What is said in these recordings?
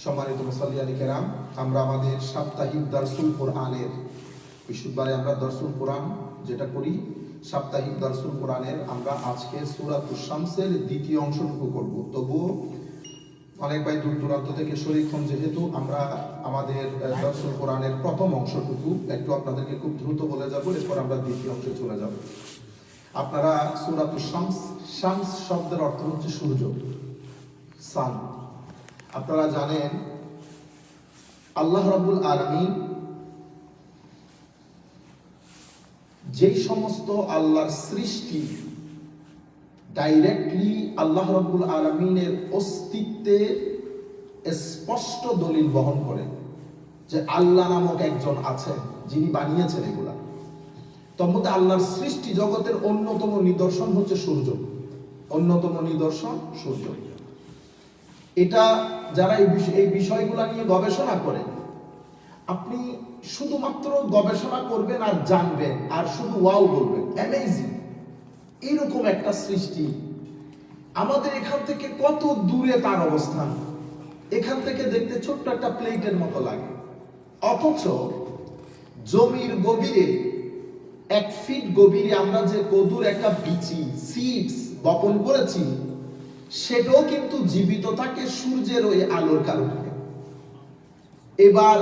সম্মানিত মুসাল্লিয়ান কিরাম, আমরা আমাদের সাপ্তাহিক দারসুল কোরআনের বিশুদ্ধবারে আমরা দারসুল কোরআন যেটা করি, সাপ্তাহিক দারসুল কোরআনের আমরা আজকে সূরাতুশ শামসের দ্বিতীয় অংশটুকু করব। তবুও অনেক ভাই দূর দূরান্ত থেকে শরীক হন, যেহেতু আমরা আমাদের দারসুল কোরআনের প্রথম অংশটুকু একটু আপনাদেরকে খুব দ্রুত বলে যাব, এরপর আমরা দ্বিতীয় অংশে চলে যাব। আপনারা সূরাতুশ শামস, শামস শব্দের অর্থ হচ্ছে সূর্য, সান। আপনারা জানেন আল্লাহ রাব্বুল আলামিন যেই সমস্ত আল্লাহর সৃষ্টি ডাইরেক্টলি আল্লাহ রাব্বুল আলামিনের অস্তিত্বে স্পষ্ট দলিল বহন করে যে আল্লাহ নামক একজন আছেন যিনি বানিয়েছেন এগুলা, তোর মধ্যে আল্লাহর সৃষ্টি জগতের অন্যতম নিদর্শন হচ্ছে সূর্য। অন্যতম নিদর্শন সূর্য। এটা যারা এই বিষয়গুলো নিয়ে গবেষণা করে, আপনি শুধুমাত্র গবেষণা করবেন আর জানবেন আর শুধু ওয়াও বলবেন, অ্যামেজিং। এইরকম একটা সৃষ্টি আমাদের এখান থেকে কত দূরে তার অবস্থান, এখান থেকে দেখতে ছোট্ট একটা প্লেটের মতো লাগে, অথচ জমির গভীরে 1 ফিট গভীরে আমরা যে কদুর একটা বিচি সিডস বপন করেছি, সেটাও কিন্তু জীবিত থাকে সূর্যের ওই আলোর কারণে। এবার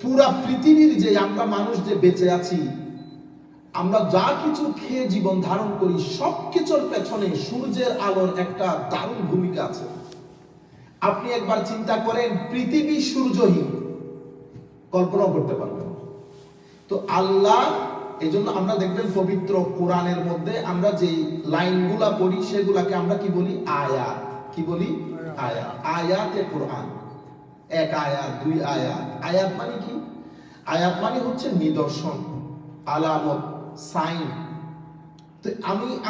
পুরা পৃথিবীর যে আমরা মানুষ যে বেঁচে আছি, আমরা যা কিছু খেয়ে জীবন ধারণ করি, সবকিছুর পেছনে সূর্যের আলোর একটা দারুণ ভূমিকা আছে। আপনি একবার চিন্তা করেন, পৃথিবী সূর্যহীন, কল্পনা করতে পারবেন। তো আল্লাহ, এই জন্য আমরা দেখবেন পবিত্র কোরআনের মধ্যে আমরা যে লাইনগুলা পড়ি সেগুলাকে আমরা কি বলি? আয়াত। কি বলি? আয়াত। আয়াতে কোরআন, 1 আয়াত, 2 আয়াত। আয়াত মানে কি? আয়াত মানে হচ্ছে নিদর্শন, আলামত, সাইন। তো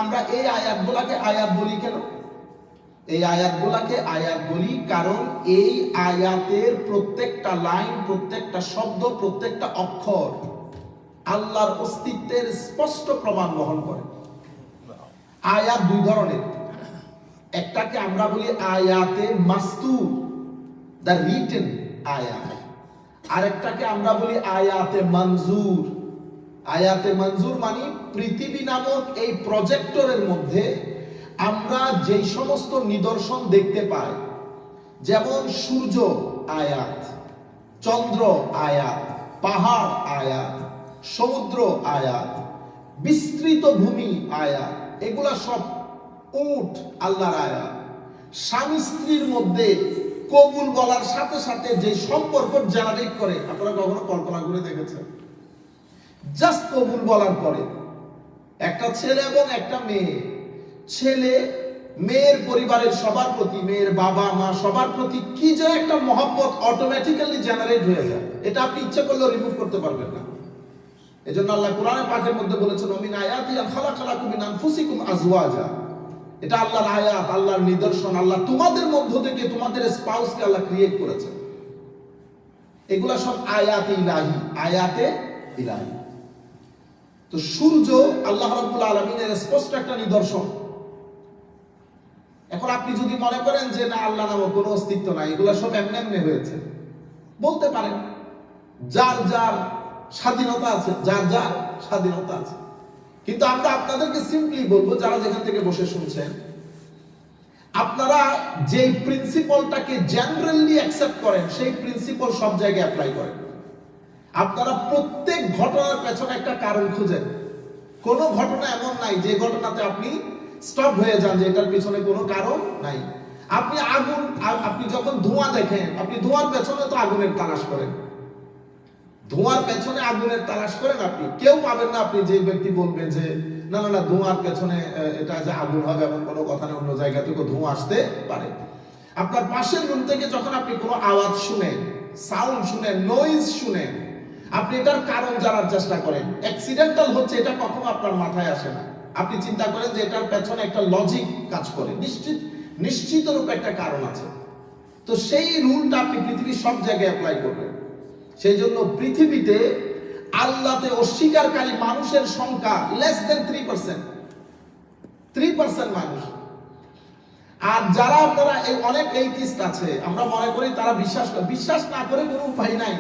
আমরা এই আয়াতগুলাকে আয়াত বলি কেন? এই আয়াতগুলাকে আয়াত বলি কারণ এই আয়াতের প্রত্যেকটা লাইন, প্রত্যেকটা শব্দ, প্রত্যেকটা অক্ষর আল্লাহর অস্তিত্বের স্পষ্ট প্রমাণ বহন করে। আয়াত 2 ধরনের, একটাকে আমরা বলি আয়াতে মাসতুর, দা রিটেন আয়াত, আরেকটাকে আমরা বলি আয়াতে মঞ্জুর। আয়াতে মঞ্জুর মানে পৃথিবী নামক এই প্রজেক্টরের মধ্যে আমরা যেই সমস্ত নিদর্শন দেখতে পাই, যেমন সূর্য আয়াত, চন্দ্র আয়াত, পাহাড় আয়াত, সমুদ্র আয়াত, বিস্তৃত ভূমি আয়াত, এগুলা সব উট আল্লাহর আয়াত। স্বামী স্ত্রীর মধ্যে কবুল বলার সাথে সাথে যে সম্পর্ক জেনারেট করে, আপনারা কখনো কল্পনা করে দেখেছেন? জাস্ট কবুল বলার পরে একটা ছেলে এবং একটা মেয়ে, ছেলে মেয়ের পরিবারের সবার প্রতি, মেয়ের বাবা মা সবার প্রতি কি যে একটা মহব্বত অটোমেটিক্যালি জেনারেট হয়ে যায়, এটা আপনি ইচ্ছা করলেও রিমুভ করতে পারবেন না। এজন্য আল্লাহ কোরআনে পাকের মধ্যে বলেছেন, মিন আয়াতি আন খালাকালাকুম মিন আনফুসিকুম আজওয়াজা। এটা আল্লাহর আয়াত, আল্লাহর নিদর্শন। আল্লাহ তোমাদের মধ্য থেকে তোমাদের স্পাউসকে আল্লাহ ক্রিয়েট করেছেন। এগুলা সব আয়াতে ইলাহি, আয়াতে ইলাহি। তো সূর্য আল্লাহ রাব্বুল আলামিনের স্পষ্ট একটা নিদর্শন। এখন আপনি যদি মনে করেন যে না, আল্লাহ নামক কোনো অস্তিত্ব নাই, এগুলা সব এমনি এমনি হয়েছে, বলতে পারেন। যার যার স্বাধীনতা আছে, যার যার স্বাধীনতা আছে। কিন্তু আমরা আপনাদেরকে সিম্পলি বলবো, যারা যেখান থেকে বসে শুনছেন, আপনারা যেই প্রিন্সিপালটাকে জেনারেলি অ্যাকসেপ্ট করেন, সেই প্রিন্সিপাল সব জায়গায় অ্যাপ্লাই করেন। আপনারা প্রত্যেক ঘটনার পেছনে একটা কারণ খুঁজেন। কোন ঘটনা এমন নাই যে ঘটনাতে আপনি স্টপ হয়ে যান যে এটার পিছনে কোনো কারণ নাই। আপনি আগুন, আপনি যখন ধোঁয়া দেখেন, আপনি ধোঁয়ার পেছনে তো আগুনের তালাশ করেন, ধোঁয়ার পেছনে আগুনের তালাশ করেন। আপনি কেউ পাবেন না আপনি যে ব্যক্তি বলবে যে না না না, ধোঁয়ার পেছনে এটা যে আগুন হবে এমন কোনো কথা নেই, অন্য জায়গা থেকে ধোঁয়া আসতে পারে। আপনার পাশের রুম থেকে যখন আপনি কোনো আওয়াজ শুনেন, সাউন্ড শুনেন, নয়েজ শুনেন, আপনি এটার কারণ জানার চেষ্টা করেন। অ্যাক্সিডেন্টাল হচ্ছে এটা কখনো আপনার মাথায় আসে না। আপনি চিন্তা করেন যে এটার পেছনে একটা লজিক কাজ করে, নিশ্চিত রূপে একটা কারণ আছে। তো সেই রুলটা আপনি পৃথিবীর সব জায়গায় অ্যাপ্লাই করবেন। সেই জন্য পৃথিবীতে আল্লাহতে অস্বীকারী মানুষের সংখ্যা less than 3%। 3% মানুষ। আর যারা আপনারা এই অনেক এইথিস্ট আছে, আমরা মনে করি তারা বিশ্বাস না করে কোনো উপায় নাই,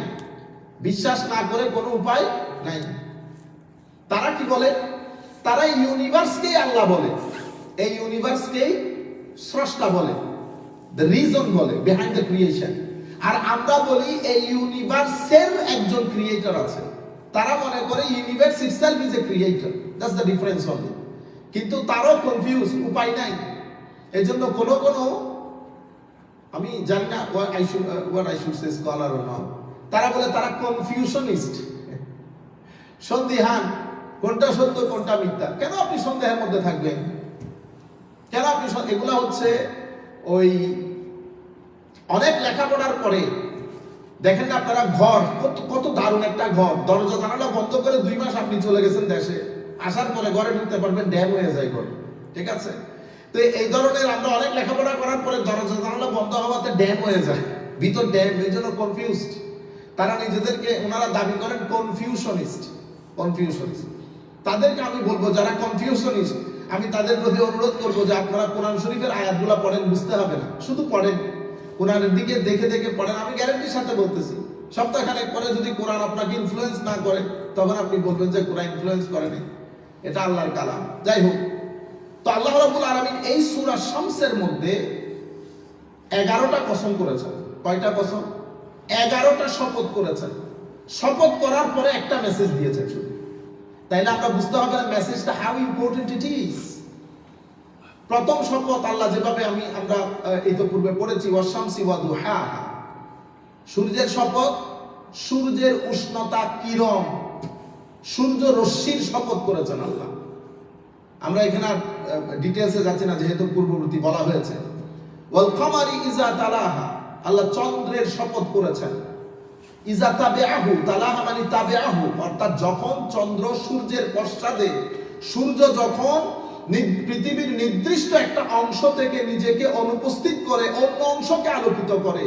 বিশ্বাস না করে কোনো উপায় নাই। তারা কি বলে? তারা ইউনিভার্সকেই আল্লাহ বলে, এই ইউনিভার্সকেই স্রষ্টা বলে, দ্য রিজন বলে বিহাইন্ড দ্য ক্রিয়েশন। আর আমরা বলি এই ইউনিভার্সের একজন ক্রিয়েটর আছে। তারা মনে করে universe itself is a creator, that's the difference only. কিন্তু তারও কনফিউজ, উপায় নাই। এজন্য কোন আমি জানি না what I should say scholar or not, তারা বলে তারা কনফিউশনিস্ট, সন্দিহান, কোনটা সত্য কোনটা মিথ্যা। কেন আপনি সন্দেহের মধ্যে থাকবেন? কেন আপনি এগুলা হচ্ছে ওই অনেক লেখাপড়ার পরে দেখেন না আপনারা, ঘর কত দারুণ একটা ঘর, দরজা জানালা বন্ধ করে 2 মাস আপনি চলে গেছেন দেশে, আসার পরে ঘরে ঢুকতে পারবেন, ড্যাম হয়ে যায় ঘর, ঠিক আছে? তো এই ধরনের আমরা অনেক লেখাপড়া করার পরে দরজা জানালা বন্ধ হওয়াতে ড্যাম হয়ে যায়, ভিতর ড্যাম, এই জন্য কনফিউজড। তারা নিজেদেরকে ওনারা দাবি করেন কনফিউশনিস্ট। তাদেরকে আমি বলবো যারা কনফিউশনিস্ট, আমি তাদের প্রতি অনুরোধ করবো যে আপনারা কোরআন শরীফের আয়াতগুলো পড়েন, বুঝতে হবে না, শুধু পড়েন, কোরআনের দিকে দেখে দেখে পড়েন। আমি গ্যারান্টির সাথে বলতেছি, সপ্তাহখানেক পরে যদি কোরআন আপনাকে ইনফ্লুয়েন্স না করে, তখন আপনি বলবেন যে কোরআন ইনফ্লুয়েন্স করেনি, এটা আল্লাহর কালাম। যাই হোক, তো আল্লাহ রাব্বুল আলামিন এই সূরা শামসের মধ্যে 11টা কসম করেছেন। কয়টা কসম? 11টা শপথ করেছেন। শপথ করার পরে একটা মেসেজ দিয়েছেন শুধু। তাইলে আমরা বুঝতে হবে না মেসেজটা হাউ ইম্পর্টেন্ট ইট ইজ। প্রথম শপথ আল্লাহ যেভাবে আমরা এই তো পূর্বে পড়েছি, ওয়াশ-শামসি ওয়া দুহাহা, সূর্যের শপথ, সূর্যের উষ্ণতা কিরণ, সূর্য রশ্মির শপথ করেছেন আল্লাহ। আমরা এখানে ডিটেইলসে যাচ্ছি না, যেহেতু পূর্ববর্তী বলা হয়েছে। ওয়াল কামারি ইজা তালাহা, আল্লাহ চন্দ্রের শপথ করেছেন। ইজা তাবিআহু, তালাহা মানে তাবিআহু, অর্থাৎ যখন চন্দ্র সূর্যের পশ্চাতে, সূর্য যখন পৃথিবীর নির্দিষ্ট একটা অংশ থেকে নিজেকে অনুপস্থিত করে অন্য অংশকে আলোকিত করে,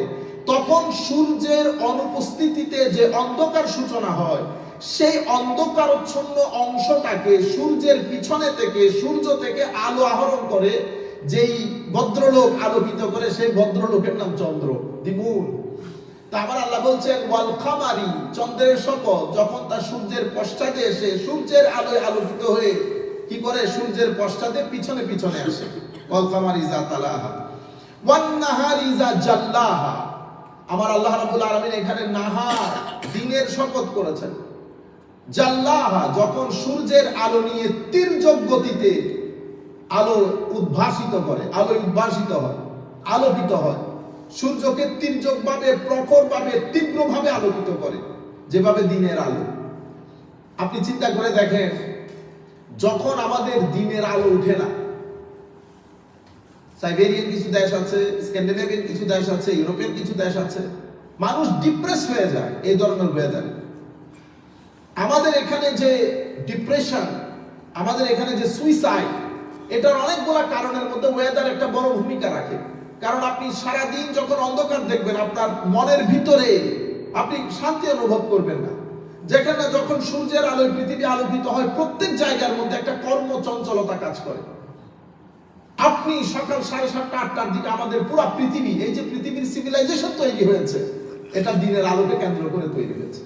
তখন সূর্যের অনুপস্থিতিতে যে অন্ধকার সূচনা হয়, সেই অন্ধকারচ্ছন্ন অংশটাকে সূর্যের পিছনে থেকে, সূর্য থেকে আলো আহরণ করে যেই ভদ্রলোক আলোকিত করে, সেই ভদ্রলোকের নাম চন্দ্র, দি মুন। তা আবার আল্লাহ বলছেন ওয়াল কামারি, চন্দ্রের শপথ, যখন তা সূর্যের পশ্চাতে এসে সূর্যের আলোয় আলোকিত হয়ে কি করে, সূর্যের পশ্চাতে পিছনে পিছনে আসে। ওয়াল কামারি ইজা তালাহা ওয়ান নাহারি ইজা জাল্লাহা, আমার আল্লাহ রাব্বুল আলামিন এখানে নাহার, দিনের শপথ করেছেন। জাল্লাহা, যখন সূর্যের আলো নিয়ে তীর্যক গতিতে আলো উদ্ভাসিত করে, আলো উদ্ভাসিত হয়, আলোকিত হয়, সূর্যকে তীর্যকভাবে, প্রখরভাবে, তীব্রভাবে আলোকিত করে, যেভাবে দিনের আলো। আপনি চিন্তা করে দেখেন, যখন আমাদের দিনের আলো উঠে না, সাইবেরিয়ান কিছু দেশ আছে, স্ক্যান্ডিনেভিয়ান কিছু দেশ আছে, ইউরোপিয়ান কিছু দেশ আছে, মানুষ ডিপ্রেস হয়ে যায় এই ধরনের ওয়েদারে। আমাদের এখানে যে ডিপ্রেশন, আমাদের এখানে যে সুইসাইড, এটার অনেকগুলো কারণের মধ্যে ওয়েদার একটা বড় ভূমিকা রাখে। কারণ আপনি সারাদিন যখন অন্ধকার দেখবেন, আপনার মনের ভিতরে আপনি শান্তি অনুভব করবেন না। যেখানে যখন সূর্যের আলোয় পৃথিবী আলোকিত হয়, প্রত্যেক জায়গার মধ্যে একটা কর্মচঞ্চলতা কাজ করে। আপনি সকাল 7:30 8টার দিকে আমাদের পুরো পৃথিবী, এই যে পৃথিবীর সিভিলাইজেশন তৈরি হয়েছে, এটা দিনের আলোকে কেন্দ্র করে তৈরি হয়েছে।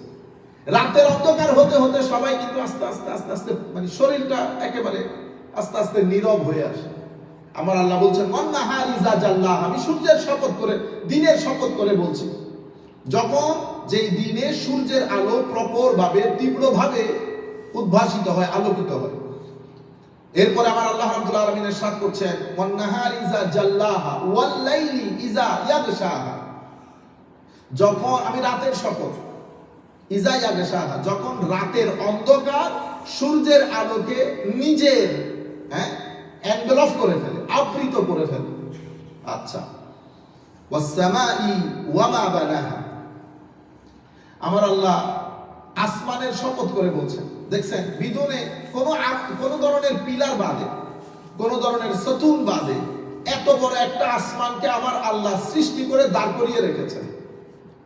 রাতের অন্ধকার হতে হতে সবাই কিন্তু আস্তে আস্তে আস্তে আস্তে মানে শরীরটা একেবারে আস্তে আস্তে নীরব হয়ে আসে। আমার আল্লাহ বলছেন ওয়ান নাহারি ইজা জাল্লাহা, আমি সূর্যের শপথ করে, দিনের শপথ করে বলছি, যখন যেই দিনে সূর্যের আলো প্রখরভাবে, তীব্রভাবে উদ্ভাসিত হয়, আলোকিত হয়। এরপরে আমার আল্লাহ রাব্বুল আলামিন ইরশাদ করছেন ওয়ান নাহারি ইজা জাল্লাহা ওয়াল লাইলি ইজা ইয়াগশাহা, যখন, আমি রাতের শপথ, ইজা ইয়াগশাহা, যখন রাতের অন্ধকার সূর্যের আলোকে নিজের এনভেলপ করে ফেলে, আবৃত করে ফেলে। আচ্ছা, ওয়াস সামাই ওয়া মা বানাহা, আমার আল্লাহ আসমানের শপথ করে বলছেন। দেখছেন, বিদুনে কোন ধরনের পিলার বাদে, কোন ধরনের সতুন বাদে এত বড় একটা আসমানকে আমার আল্লাহ সৃষ্টি করে দাঁড় করিয়ে রেখেছেন।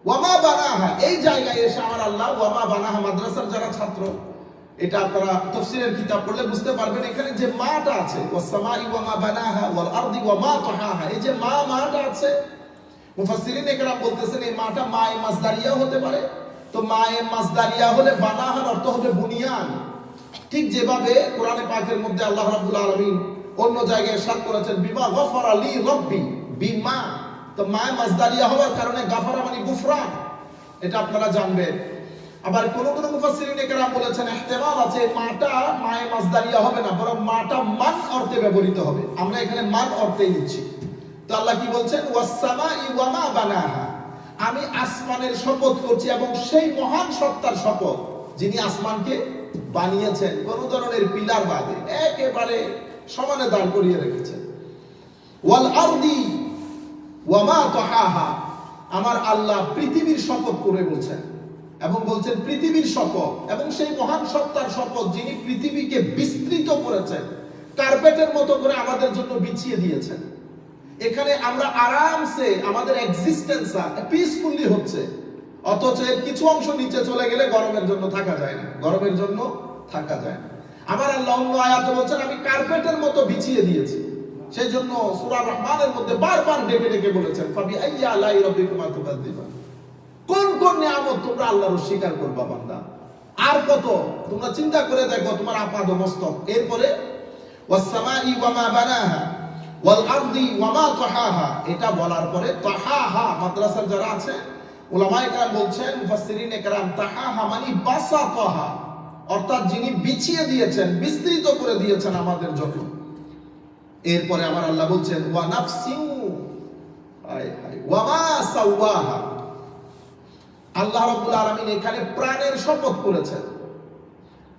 ওয়ামা বানাহা, এই জায়গায় এসে আমার আল্লাহ ওয়ামা বানাহা, মাদ্রাসার যারা ছাত্র, এটা আপনারা তাফসীরের কিতাব পড়লে বুঝতে পারবেন। এখানে যে মাটা আছে, ওয়াস-সামাই ওয়া মা বানাহা ওয়াল আরদি ওয়া মা তাহাহা, এই যে মাটা আছে, মুফাসসিরিন একরাম বলতেছেন এই মাটা মায়ে মাসদারিয়া হতে পারে। তো মায়ে মাসদারিয়া হলে বানাহার অর্থ হবে বুনিয়ান। ঠিক যেভাবে কোরআনে পাকের মধ্যে আল্লাহ রাব্বুল আলামিন অন্য জায়গায় ইরশাদ করেছেন বিমা গফারা লি রাব্বি বিমা, তো মায়ে মাসদারিয়া হওয়ার কারণে গাফারা মানে গুফরান, এটা আপনারা জানবেন। আবার কোন কোন মুফাসসিরিন একরাম বলেছেন ইহতিমাল আছে মাটা মায়ে মাসদারিয়া হবে না, বরং মাটা মান অর্থে ব্যবহৃত হবে। আমরা এখানে মান অর্থেই নিচ্ছি। তো আল্লাহ কি বলছেন, ওয়াস-সামাই ওয়া মা বানাহা, আমি আসমানের শপথ করছি এবং সেই মহান সত্তার শপথ যিনি আসমানকে বানিয়েছেন, কোন ধরনের পিলার বাদে একেবারে সমানে দাঁড় করিয়ে রেখেছেন। ওয়াল আরদি ওয়া মা তাহাহা, আমার আল্লাহ পৃথিবীর শপথ করে বলছেন এবং বলছেন পৃথিবীর শপথ এবং সেই মহান সত্তার শপথ যিনি পৃথিবীকে বিস্তৃত করেছেন, কার্পেটের মতো করে আমাদের জন্য বিছিয়ে দিয়েছেন। এখানে আমরা আরামসে আমাদের এক্সিস্টেন্স পিসফুলি হচ্ছে, অথচ এর কিছু অংশ নিচে চলে গেলে গরমের জন্য থাকা যায় না, গরমের জন্য থাকা যায় না। আমার আল্লাহ অন্য আয়াতে বলছেন আমি কার্পেটের মতো বিছিয়ে দিয়েছি। সেই জন্য সূরা রহমানের মধ্যে বারবার ডেকে ডেকে বলেছেন ফাবি আইয়া আলাই রাব্বিকুমা তুকাযযিবান, কোন কোন নিয়ামত তোমরা আল্লাহর অস্বীকার করবা বান্দা, আর কত তোমরা চিন্তা করে দেখো তোমার আপাদ মস্তক। এরপরে ওয়াস-সামাই ওয়া মা বানাহা ওয়াল আরদি ওয়া মা তাহাহা, এটা বলার পরে তাহাহা, মাদ্রাসার যারা আছে উলামায়ে কেরাম বলছেন, মুফাসসিরিন একরাম, তাহাহা মানে বাসাতাহা, অর্থাৎ যিনি বিছিয়ে দিয়েছেন, বিস্তৃত করে দিয়েছেন আমাদের জন্য। এরপরে আমার আল্লাহ বলছেন ওয়া নাফসিন ওয়া মা সাওয়াহা, আল্লাহ রাব্বুল আলামিন এখানে প্রাণের শপথ করেছেন,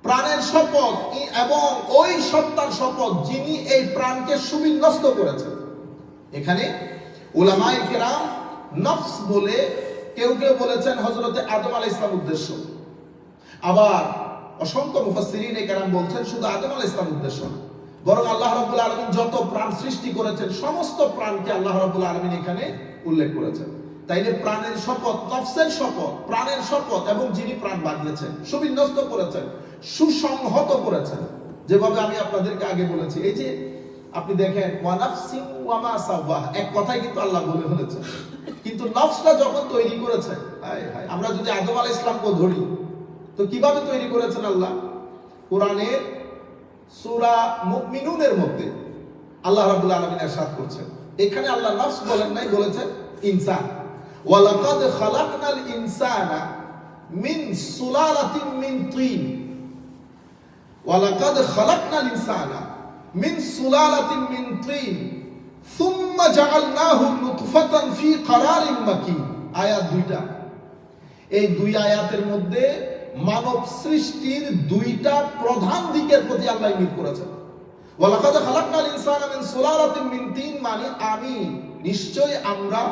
প্রাণের শপথ এবং ওই সত্তার শপথ যিনি এই প্রাণকে সুবিন্যস্ত করেছেন। এখানে উলামায়ে কেরাম নফস বলে কেউ কেউ বলেছেন হযরতে আদম আলাইহিস সালাম উদ্দেশ্য, আবার অসংখ্য মুফাসসিরিন কেরাম বলছেন শুধু আদম আলাইহিস সালাম উদ্দেশ্য না, বরং আল্লাহ রাব্বুল আলামিন যত প্রাণ সৃষ্টি করেছেন সমস্ত প্রাণকে আল্লাহ রাব্বুল আলামিন এখানে উল্লেখ করেছেন। তাইলে প্রাণের শপথ, নফসের শপথ, প্রাণের শপথ এবং যিনি প্রাণ বানিয়েছেন, সুবিন্যস্ত করেছেন, সুসংহত করেছেন। যেভাবে আমি আপনাদেরকে আগে বলেছি, এই যে আপনি দেখেন ওয়া নাফসিন ওয়া মা সাওয়াহা, এক কথাই কিন্তু আল্লাহ বলে ফেলেছেন, কিন্তু নফসটা যখন তৈরি করেছেন, হায় হায়, আমরা যদি আদম আলাইহিস সালামকে ধরি তো কিভাবে তৈরি করেছেন আল্লাহ? কোরআনের সূরা মুমিনুনের মধ্যে আল্লাহ রাব্বুল আলামিন ইরশাদ করছেন, এখানে আল্লাহ নফস বলেন নাই, বলেছেন ইনসান। ওয়ালাকাদ খালাকনাল ইনসানা মিন সুলালাতিন মিন তিন, ওয়ালাকাদ খালাকনাল ইনসানা মিন সুলালাতিন মিন তিন সুম্মা জাআলনাহু নুতফাতান ফি ক্বারারিন মাকিন। আয়াত দুইটা, এই দুই আয়াতের মধ্যে মানব সৃষ্টির দুইটা প্রধান দিকের প্রতি আল্লাহ ইঙ্গিত করেছেন। ওয়ালাকাদ খালাকনাল ইনসানা মিন সুলালাতিন মিন তিন মানে আমি নিশ্চয় আমরা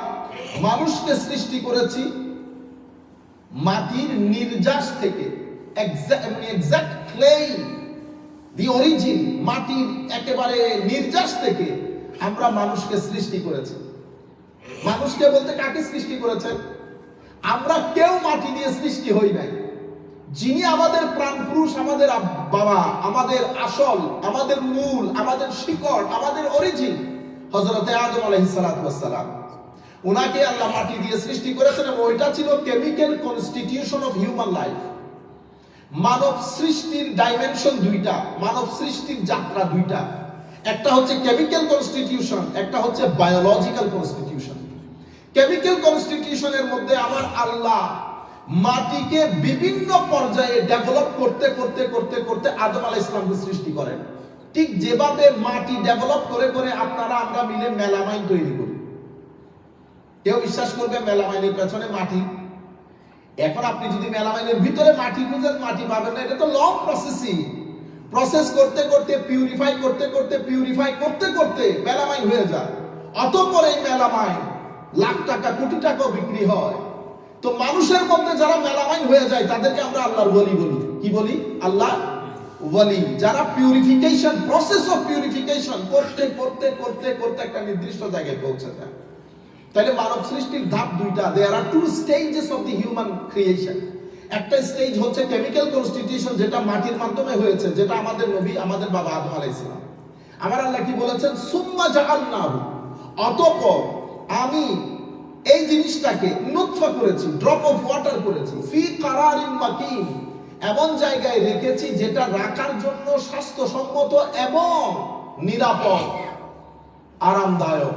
মানুষকে সৃষ্টি করেছি মাটির নির্যাস থেকে, এক্সাক্ট ক্লে, দি অরিজিন, মাটির একেবারে নির্যাস থেকে আমরা মানুষকে সৃষ্টি করেছি। মানুষকে বলতে কাকে সৃষ্টি করেছেন? আমরা কেউ মাটি দিয়ে সৃষ্টি হই নাই। যিনি আমাদের প্রাণ পুরুষ, আমাদের বাবা, আমাদের আসল, আমাদের মূল, আমাদের শিকড়, আমাদের অরিজিন হযরতে আদম আলাইহিস সালাতু ওয়াস সালাম, উনাকে আল্লাহ মাটি দিয়ে সৃষ্টি করেছেন এবং ওইটা ছিল chemical constitution of human life. মানব সৃষ্টির ডাইমেনশন দুইটা, মানব সৃষ্টির যাত্রা দুইটা, একটা হচ্ছে কেমিক্যাল কনস্টিটিউশন, একটা হচ্ছে বায়োলজিক্যাল কনস্টিটিউশন। কেমিক্যাল কনস্টিটিউশনের মধ্যে আমার আল্লাহ মাটিকে বিভিন্ন পর্যায়ে ডেভেলপ করতে করতে করতে করতে আদম আলাইহিস সালামকে সৃষ্টি করেন। ঠিক যেভাবে মাটি ডেভেলপ করে করে আপনারা আমরা মিলে মেলামাইন তৈরি করি। কেউ বিশ্বাস করবে মেলামাইনের পেছনে মাটি, এখন আপনি যদি মেলামাইনের ভিতরে মাটি খুঁজেন মাটি পাবেন না, এটা তো লং প্রসেসিং, প্রসেস করতে করতে পিউরিফাই করতে করতে পিউরিফাই করতে করতে মেলামাইন হয়ে যায়। অতঃপর এই মেলামাইন লাখ টাকা কোটি টাকাও বিক্রি হয়। তো মানুষের মধ্যে যারা মেলামাইন হয়ে যায় তাদেরকে আমরা আল্লাহর ওলি বলি। কি বলি? আল্লাহ ওলি, যারা পিউরিফিকেশন, প্রসেস অফ পিউরিফিকেশন করতে করতে করতে করতে একটা নির্দিষ্ট জায়গায় পৌঁছে যায়। তাহলে মানব সৃষ্টির ধাপ দুইটা, there are two stages of the human creation. একটা স্টেজ হচ্ছে কেমিক্যাল কনস্টিটিউশন, যেটা মাটির মাধ্যমে হয়েছে, যেটা আমাদের নবী, আমাদের বাবা আদম আলাইহিস সালাম। আমার আল্লাহ কি বলেছেন? সুম্মা জাআলনাহু, অতঃপর আমি এই জিনিসটাকে নুতফা করেছি, ড্রপ অফ ওয়াটার করেছি, ফি কারারিন মাকিন, এমন জায়গায় রেখেছি যেটা রাখার জন্য স্বাস্থ্যসম্মত এবং নিরাপদ, আরামদায়ক।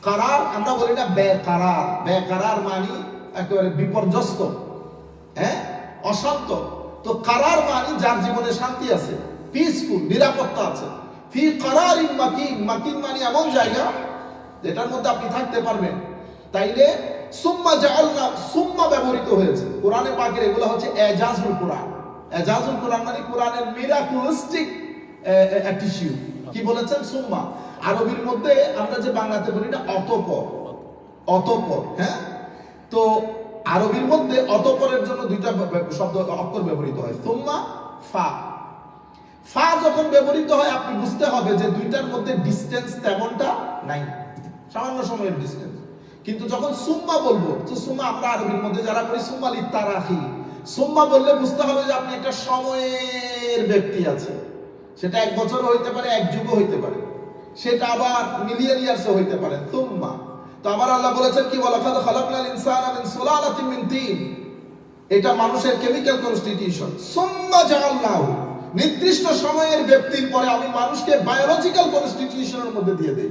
কারার আমরা বলি না বেকারার, বেকারার মানে একেবারে বিপর্যস্ত, হ্যাঁ, অশান্ত। তো কারার মানে যার জীবনে শান্তি আছে, পিসফুল, নিরাপত্তা আছে। ফি কারারিন মাকিন, মাকিন মানে এমন জায়গা যেটার মধ্যে আপনি থাকতে পারবেন। তাইলে সুম্মা জাআলনা, সুম্মা ব্যবহৃত হয়েছে কোরআনে পাকের, এগুলো হচ্ছে এজাজুল কোরআন। এজাজুল কোরআন মানে কোরআনের মিরাকুলিস্টিক অ্যাটিটিউড। কি বলেছেন? সুম্মা। আরবির মধ্যে আমরা যে বাংলাতে বলি না অতঃপর, অতঃপর, হ্যাঁ, তো আরবির মধ্যে অতঃপরের জন্য দুইটা শব্দ অক্ষর ব্যবহৃত হয়, সুম্মা, ফা। ফা যখন ব্যবহৃত হয় আপনি বুঝতে হবে যে দুইটার মধ্যে ডিসটেন্স তেমনটা নাই, সামান্য সময়ের ডিসটেন্স। কিন্তু যখন সুম্মা বলবো, তো সুম্মা আমরা আরবির মধ্যে যারা করি সুম্মা লিতারাহি, সুম্মা বললে বুঝতে হবে যে আপনি একটা সময়ের ব্যক্তি আছে। সেটা 1 বছর হইতে পারে, 1 যুগও হইতে পারে, সেটা আবার মিলিয়ন ইয়ার্সও হইতে পারে। সুম্মা, তো আমার আল্লাহ বলেছেন কি, ওয়ালাকাদ খালাকনাল ইনসানা মিন সুলালাতিন মিন তিন, এটা মানুষের কেমিক্যাল কনস্টিটিউশন। সুম্মা জাআলনাহু, নির্দিষ্ট সময়ের ব্যক্তির পরে আমি মানুষকে বায়োলজিক্যাল কনস্টিটিউশনের মধ্যে দিয়ে দেই,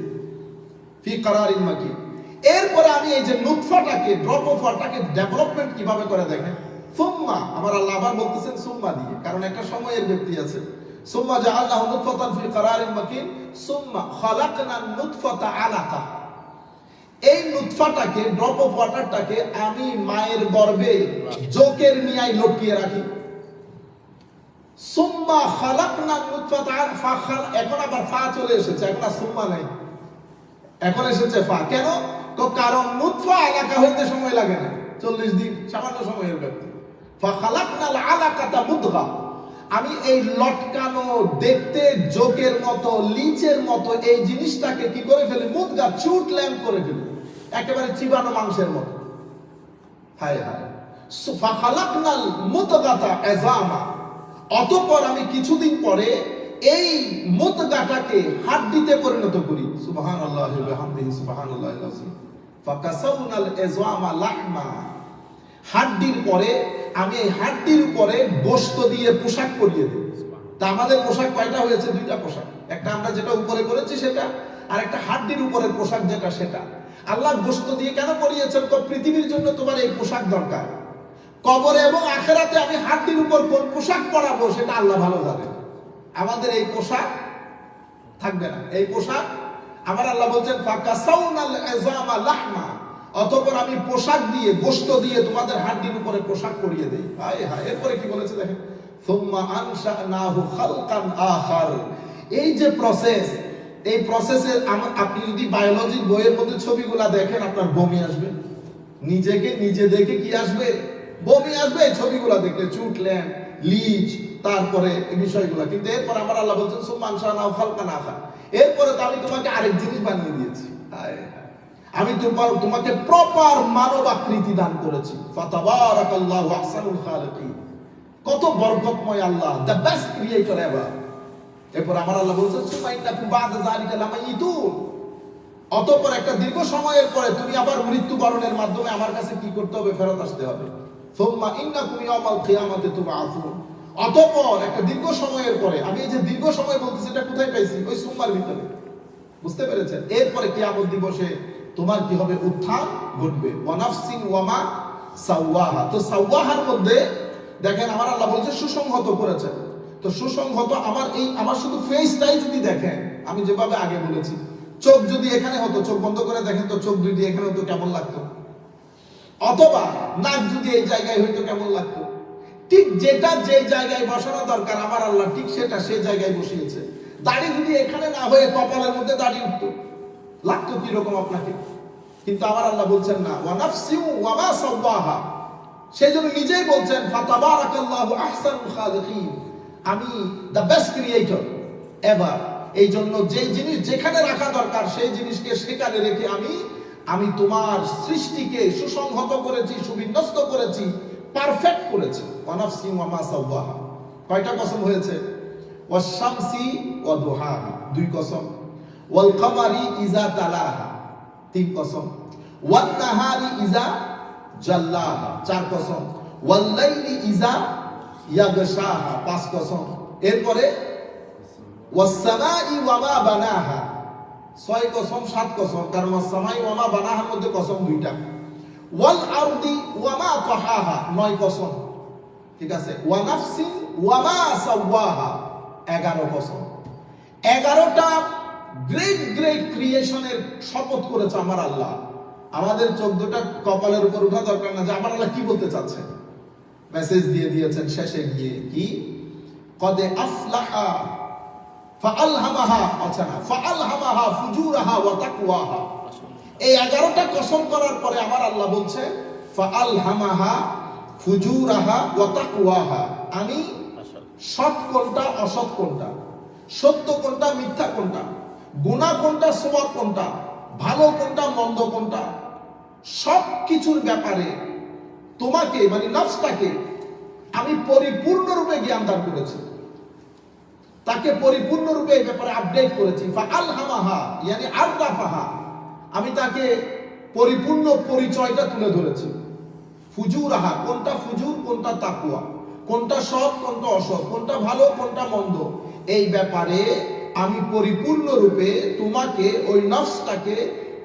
ফি কারারিন মাকিন। এরপরে আমি এই যে নুতফাটাকে, ড্রপ অফ ওয়াটারকে ডেভেলপমেন্ট কিভাবে করে দেখেন, সুম্মা, আমার আল্লাহ আবার বলতেছেন সুম্মা দিয়ে, কারণ একটা সময়ের ব্যক্তি আছে। সুম্মা জাআলনাহু নুতফাতান ফি কারারিন মাকিন সুম্মা খালাকনান নুতফাতা আলাকা, এই নুতফাটাকে, ড্রপ অফ ওয়াটারটাকে আমি মায়ের গর্ভে জোকের নিয়াই লটকিয়ে রাখি। সুম্মা খালাকনান নুতফাতা, এখন আবার ফা চলে এসেছে, এখন আর সুম্মা নাই, এখন এসেছে ফা। কেন? তো কারণ নুতফা আলাকা হইতে সময় লাগে না, 40 দিন, সামান্য সময়ের ব্যাপার। ফা খালাকনাল আলাকাতা মুদগা, আমি এই লটকানো, দেখতে জোকের মতো, লিচের মতো এই জিনিসটাকে কি করে ফেলি, মুদগা, চুট ল্যাম্প করে ফেলি, একেবারে চিবানো মাংসের মতো। হায় হায়, ফা খালাকনাল মুদগাতা ইজামা, অতঃপর আমি কিছুদিন পরে এই মুদগাটাকে হাড্ডিতে পরিণত করি। সুবহানাল্লাহি ওয়া বিহামদিহি, সুবহানাল্লাহিল আযীম। ফাকাসাউনাল ইজামা লাহমা, হাড্ডির পরে আমি এই হাড্ডির উপরে গোশত দিয়ে পোশাক পরিয়ে দিই। তা আমাদের পোশাক কয়টা হয়েছে? 2টা পোশাক, একটা আমরা যেটা উপরে করেছি সেটা, আর একটা হাড্ডির উপরের পোশাক যেটা সেটা। আল্লাহ গোশত দিয়ে কেন পরিয়েছেন? তো পৃথিবীর জন্য তোমার এই পোশাক দরকার, কবরে এবং আখিরাতে আমি হাড্ডির উপর কোন পোশাক পরাবো সেটা আল্লাহ ভালো জানেন। আমাদের এই পোশাক থাকবে না, এই পোশাক আমার আল্লাহ বলছেন ফাকাসাউনাল ইজামা লাহমা, অতঃপর আমি পোশাক দিয়ে, গোশত দিয়ে তোমাদের হাড্ডির উপরে পোশাক পরিয়ে দেই। হায় হায়, এরপরে কি বলেছে দেখেন, সুম্মা আনশানাহু খালকান আখার, এই যে প্রসেস, এই প্রসেসের আপনি যদি বায়োলজি বইয়ের মধ্যে ছবিগুলা দেখেন আপনার বমি আসবে, নিজেকে নিজে দেখে কি আসবে, বমি আসবে এই ছবিগুলা দেখলে, চুট ল্যাম্প, লিচ, তারপরে এই বিষয়গুলা। কিন্তু এরপর আমার আল্লাহ বলছেন সুম্মা আনশানাহু খালকান আখার, এরপরে তো আমি তোমাকে আরেক জিনিস বানিয়ে দিয়েছি। হায় হায়, আমি তোমাকে প্রপার মানব আকৃতি দান করেছি। ফাতাবারাকাল্লাহু আহসানুল খালিকিন, কত বরকতময় আল্লাহ, দ্য বেস্ট ক্রিয়েটর এভার। এরপর আমার আল্লাহ বলছেন সুম্মা ইন্নাকুম বা'দা যালিকা লামাইতুন, অতঃপর একটা দীর্ঘ সময়ের পরে তুমি আবার মৃত্যুবরণের মাধ্যমে আমার কাছে কি করতে হবে, ফেরত আসতে হবে। সুম্মা ইন্নাকুম ইয়াওমাল কিয়ামাতি তুবআসুন, অতঃপর একটা দীর্ঘ সময়ের পরে, আমি এই যে দীর্ঘ সময় বলতেছি এটা কোথায় পাইছি, ওই সুম্মার ভিতরে, বুঝতে পেরেছেন? এরপরে কিয়ামত দিবসে তোমার কি হবে, উত্থান ঘটবে। ওয়া নাফসিন ওয়া মা সাওয়াহা, তো সাওয়াহার মধ্যে দেখেন আমার আল্লাহ বলছে সুসংহত করেছেন। তো সুসংহত আমার শুধু ফেসটাই যদি দেখেন, আমি যেভাবে আগে বলেছি, চোখ যদি এখানে হতো, চোখ বন্ধ করে দেখেন তো, চোখ দুই দিয়ে এখানে হতো কেমন লাগতো, অথবা নাক যদি এই জায়গায় হইতো কেমন লাগতো। ঠিক যেটা যে জায়গায় বসানো দরকার আমার আল্লাহ ঠিক সেটা সেই জায়গায় বসিয়েছে। দাড়ি যদি এখানে না হয়ে কপালের মধ্যে দাড়ি উঠতো, লাগতো কি রকম আপনাকে? কিন্তু আমার আল্লাহ বলছেন না, ওয়া নাফসি ওয়া মা সাওয়াহা, সেজন্য নিজেই বলছেন ফাতাবারাকাল্লাহু আহসানুল খালিকিন, আমি দ্য বেস্ট ক্রিয়েটর এভার। এই জন্য যে জিনিস যেখানে রাখা দরকার সেই জিনিসকে সেখানে রেখে আমি তোমার সৃষ্টিকে সুসংহত করেছি, সুবিন্যস্ত করেছি, পারফেক্ট করেছে। ওয়া নাফসি ওয়া মা সাওয়াহা, কয়টা কসম হয়েছে? ওয়াশ শামসি ওয়া দুহাহা, দুই কসম। ওয়াল কমারি ইযা তালাহা, তিন কসম। ওয়ান নাহারি ইযা জাল্লাহা, চার কসম। ওয়াল লাইলি ইযা ইয়াগশাহা, পাঁচ কসম। এরপরে ওয়াস সামাই ওয়া মা বানাহা, ছয় কসম, সাত কসম, কারণ ওয়াস সামাই ওয়া মা বানাহার মধ্যে কসম দুইটা। ওয়াল আরদি ওয়া মা তাহাহা, নয় কসম, ঠিক আছে। ওয়া নাফসি ওয়া মা সাওয়াহা, 11 কসম। 11টা গ্রেট গ্রেট ক্রিয়েশনের শপথ করেছে আমার আল্লাহ। আমাদের 14টা কপালের উপর উঠা দরকার না যে আমার আল্লাহ কি বলতে চাচ্ছেন। মেসেজ দিয়ে দিয়েছেন শেষে গিয়ে, কি কদ আফলাহা ফাআলহামাহা, আচ্ছা না, ফাআলহামাহা ফুজুরাহা ওয়া তাকওয়াহা। এই 11টা কসম করার পরে আমার আল্লাহ বলছে ফাআলহামাহা ফুজুরাহা ওয়া তাকওয়াহা, আমি সৎ কোনটা অসৎ কোনটা, সত্য কোনটা মিথ্যা কোনটা, গুনাহ কোনটা সওয়াব কোনটা, ভালো কোনটা মন্দ কোনটা, সব কিছুর ব্যাপারে তোমাকে মানে নফসটাকে আমি পরিপূর্ণরূপে জ্ঞান দান করেছি, তাকে পরিপূর্ণরূপে এই ব্যাপারে আপডেট করেছি। ফাআলহামাহা ইয়ানি আররাফাহা, আমি তাকে পরিপূর্ণ পরিচয়টা তুলে ধরেছি। ফুজুরাহা, কোনটা ফুজুর কোনটা তাকওয়া, কোনটা সৎ কোনটা অসৎ, কোনটা ভালো কোনটা মন্দ, এই ব্যাপারে আমি পরিপূর্ণরূপে তোমাকে ওই নফসটাকে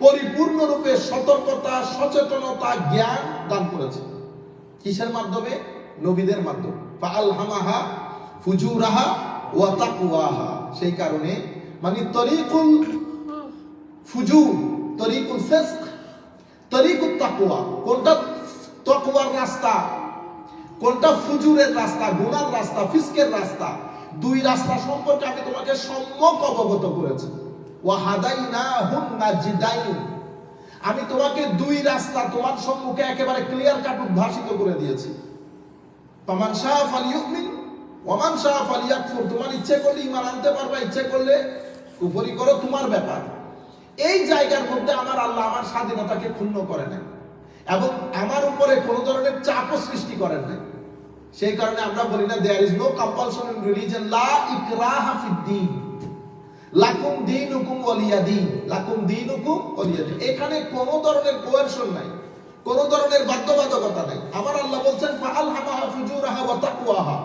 পরিপূর্ণরূপে সতর্কতা, সচেতনতা, জ্ঞান দান করেছে। কিসের মাধ্যমে? নবীদের মাধ্যমে। ফাআলহামাহা ফুজুরাহা ওয়া তাকওয়াহা, সেই কারণে মানে তরিকুল ফুজুর, তরিকুল ফিসক, তরিকুত তাকওয়া, কোনটা তাকওয়ার রাস্তা, কোনটা ফুজুরের রাস্তা, গুনার রাস্তা, ফিসকের রাস্তা, দুই রাস্তা সম্পর্কে আমি তোমাকে সম্যক অবগত করেছি। ওয়া হাদাইনাহুন নাজদাইন, আমি তোমাকে দুই রাস্তা তোমার সম্মুখে একেবারে ক্লিয়ার কাট উদ্ভাসিত করে দিয়েছি। ফামান শাআ ফালিউমিন ওয়া মান শাআ ফালিয়াকফুর, তোমার ইচ্ছে করলে ঈমান আনতে পারবে, ইচ্ছে করলে কুফরি করো, তোমার ব্যাপার। এই জায়গার মধ্যে আমার আল্লাহ আমার স্বাধীনতাকে ক্ষুণ্ণ করে না এবং আমার উপরে কোনো ধরনের চাপও সৃষ্টি করেন না। সেই কারণে আমরা বলি না there is no compulsion in religion, লা ইকরাহা ফিদ-দীন, লাকুম দীনুকুম ওয়ালিয়াদিন, লাকুম দীনুকুম ওয়ালিয়াদিন। এখানে কোনো ধরনের কোয়ারশন নাই, কোনো ধরনের বাধ্যবাধকতা নাই। আমার আল্লাহ বলছেন ফাআলহামাহা ফুজুরাহা ওয়া তাকওয়াহা,